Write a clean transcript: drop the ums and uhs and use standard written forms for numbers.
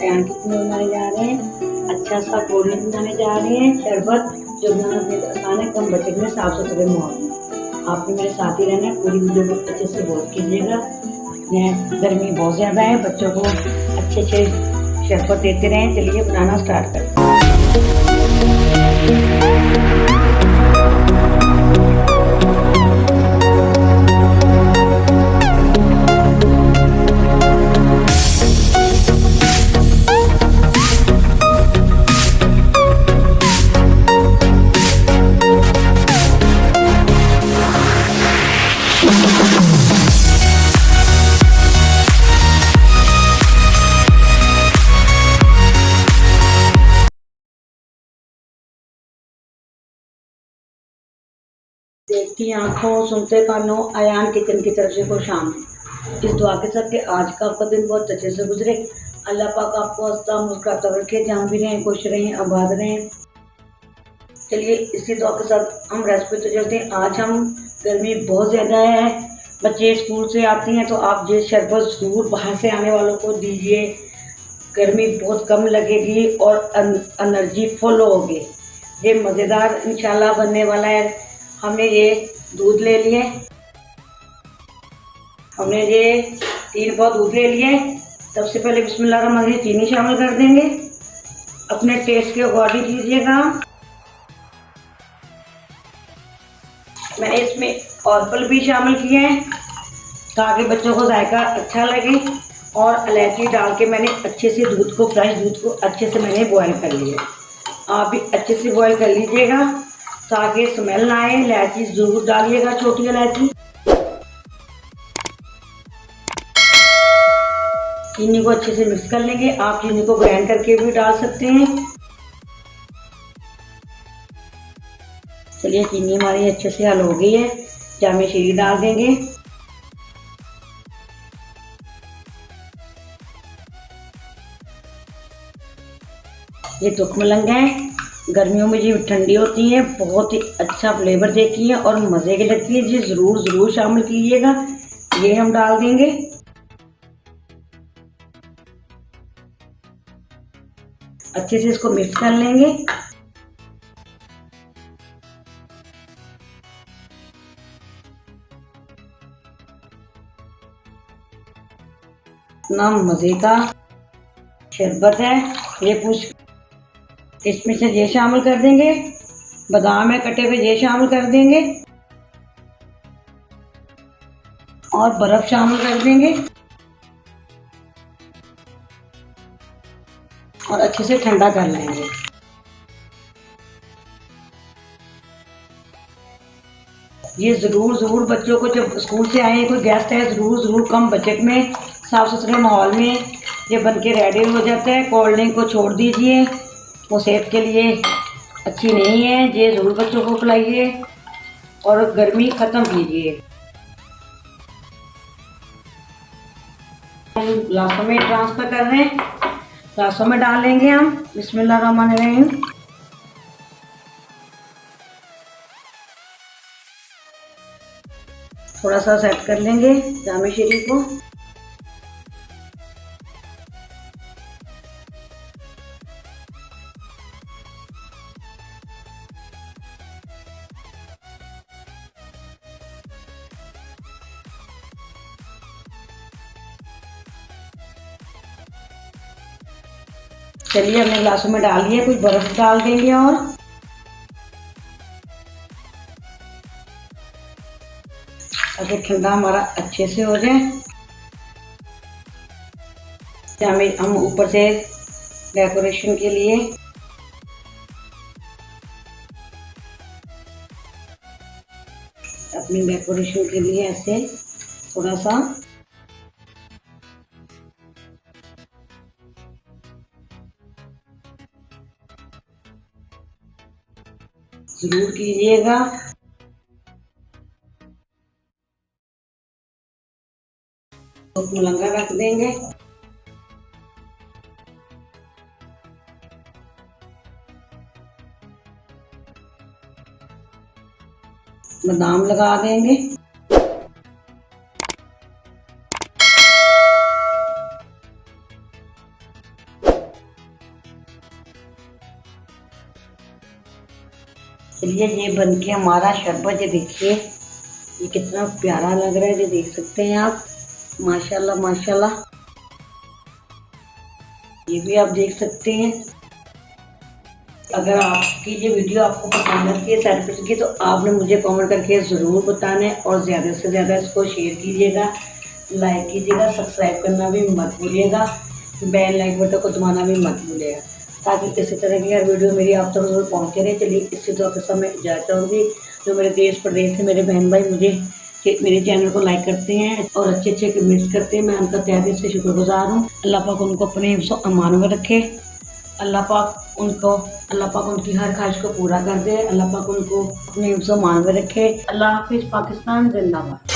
Ayan kitchen बनाने जा रहे हैं। अच्छा सा कोल्ड ड्रिंक बनाने जा रहे हैं, शरबत जो बनाना बहुत आसान है, कम बजट में, साफ सुथरे माहौल में। आपने मेरे साथ ही रहना है, पूरी वीडियो को अच्छे से वॉच कीजिएगा। यह गर्मी बहुत ज़्यादा है, बच्चों को अच्छे अच्छे शरबत देते रहें। चलिए बनाना स्टार्ट करते हैं। देखती आंखों, सुनते कानों, अयान किचन की तरफ से खुश आमदीद। इस दुआ के साथ कि आज का आपका दिन बहुत अच्छे से गुजरे। अल्लाह पाक आपको हंसता मुस्कुराता रखे, जहाँ भी रहें खुश रहें, आबाद रहें। चलिए इसी दुआ के साथ हम रेसिपी तो चलते हैं। आज हम, गर्मी बहुत ज़्यादा है, बच्चे स्कूल से आती हैं तो आप ये शरबत ज़रूर बाहर से आने वालों को दीजिए। गर्मी बहुत कम लगेगी और एनर्जी फुल होगी। ये मज़ेदार इंशाल्लाह बनने वाला है। हमने ये दूध ले लिए, हमने ये 3 पाव दूध ले लिए। सबसे पहले बिस्मिल्लाहिर्रहमानिर्रहीम चीनी शामिल कर देंगे, अपने टेस्ट के अकॉर्डिंग लीजिएगा। मैंने इसमें ऑर्पल भी शामिल किए हैं ताकि बच्चों को जायका अच्छा लगे। और इलायची डाल के मैंने अच्छे से दूध को, फ्रेश दूध को अच्छे से मैंने बॉयल कर लिया। आप भी अच्छे से बॉयल कर लीजिएगा ताकि स्मेल ना आए। इलायची ज़रूर डालिएगा, छोटी इलायची। चीनी को अच्छे से मिक्स कर लेंगे। आप चीनी को ग्राइंड करके भी डाल सकते हैं। चलिए चीनी हमारी अच्छे से हल हो गई है, जामे शीरी डाल देंगे। ये तुर्क मलंग है, गर्मियों में ये ठंडी होती है, बहुत ही अच्छा फ्लेवर देती है और मज़े की लगती है। जी ज़रूर शामिल कीजिएगा। ये हम डाल देंगे। अच्छे से इसको मिक्स कर लेंगे। इतना मज़े का शरबत है ये। कुछ इसमें से ये शामिल कर देंगे, बादाम है कटे हुए, ये शामिल कर देंगे और बर्फ़ शामिल कर देंगे और अच्छे से ठंडा कर लेंगे। ये ज़रूर बच्चों को, जब स्कूल से आए कोई गेस्ट है, ज़रूर कम बजट में, साफ़ सुथरे माहौल में ये बन के रेडी हो जाता है। कोल्ड ड्रिंक को छोड़ दीजिए, वो सेहत के लिए अच्छी नहीं है। ये ज़रूर बच्चों को खिलाइए और गर्मी ख़त्म कीजिए। हम ग्लासों में ट्रांसफ़र कर रहे हैं, ग्लासों में डालेंगे हम। बिस्मिल्लाहिर्रहमानिर्रहीम। थोड़ा सा सेट कर लेंगे जामे शीरी को। चलिए हमने ग्लासों में डाल दिया, कुछ बर्फ डाल देंगे और ताकि ठंडा हमारा अच्छे से हो जाए। हमें हम ऊपर से डेकोरेशन के लिए अपनी डेकोरेशन के लिए ऐसे थोड़ा सा ज़रूर कीजिएगा। तो मलंगा रख देंगे, बादाम लगा देंगे। चलिए ये बन के हमारा शरबत, ये देखिए ये कितना प्यारा लग रहा है, ये देख सकते हैं आप। माशाल्लाह माशाल्लाह, ये भी आप देख सकते हैं। अगर आपकी ये वीडियो आपको पसंद आती है सर्विस की, तो आपने मुझे कमेंट करके ज़रूर बताना है और ज़्यादा से ज़्यादा इसको शेयर कीजिएगा, लाइक कीजिएगा, सब्सक्राइब करना भी मत भूलिएगा, बेल लाइक बटन को दबाना भी मत भूलिएगा, ताकि इसी तरह की हर वीडियो मेरी आप तक जरूर पहुँचते रहे। चलिए इससे तो आपके समय इजाज़त चाहूँगी। जो मेरे देश प्रदेश से मेरे बहन भाई मुझे मेरे चैनल को लाइक करते हैं और अच्छे अच्छे कमेंट्स करते हैं, मैं उनका तहे दिल से शुक्रगुजार हूँ। अल्लाह पाक उनको अपने हिफ्ज़ अमान में रखे। अल्लाह पाक उनकी हर ख्वाहिश को पूरा कर दे। अल्लाह पाक उनको अपने हिफ्ज़ अमान में रखे। अल्लाह हाफिज़। पाकिस्तान जिंदाबाद।